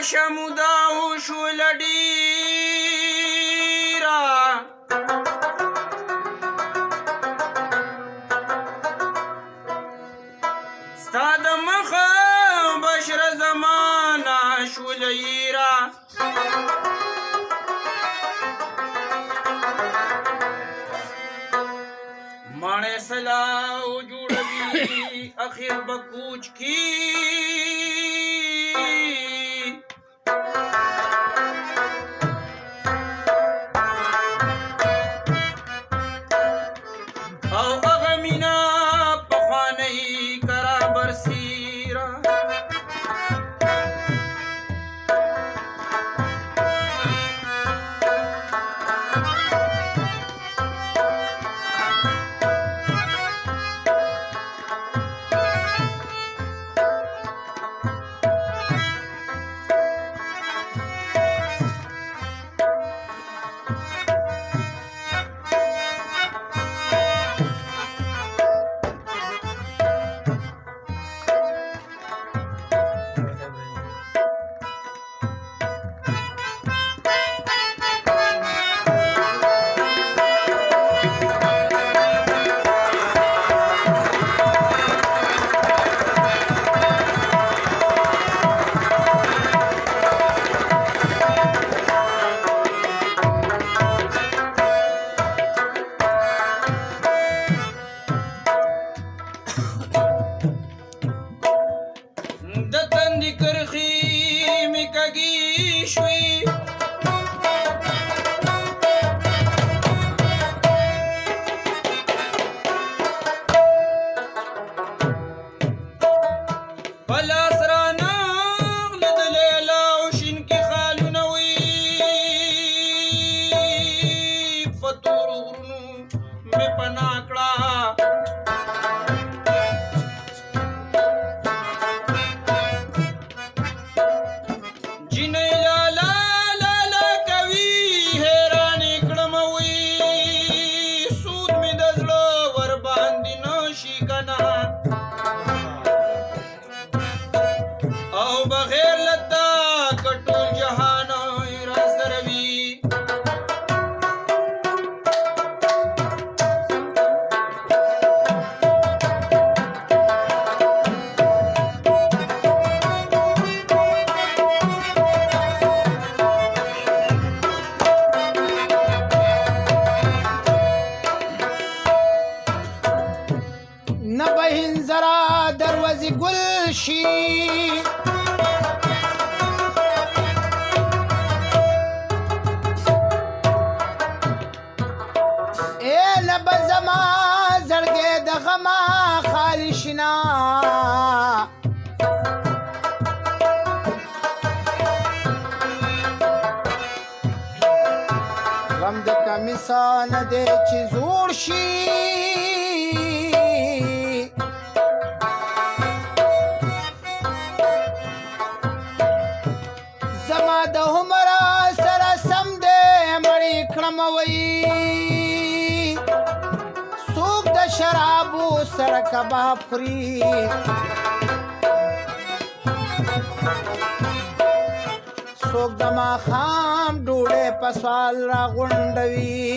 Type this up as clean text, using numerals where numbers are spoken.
شمودا وشول ډیرا ستا د مخه بشره زمانه شول ییرا ماڼې سلاو جوړوي اخر به کوچ کی او هغه مینا پخوانۍ کرا برسیره د تندې کرښې مې کږې شوې په لاس رانغله د لیلا او شین کې خالونه وي په تورو غرونو مې پناه کړه او بغیر لتا کټول جهان را سره وي نه به هنځرا دروازې ګل شي نه به زما زړګی د غمه خالي شنا غم د کمیسا نه دی چې زوړ شي زما د عمره سره سم دی مړی کړم وی شرابو سره کباب خوري څوک د ماښام ډوډۍ په سوال را غونډوي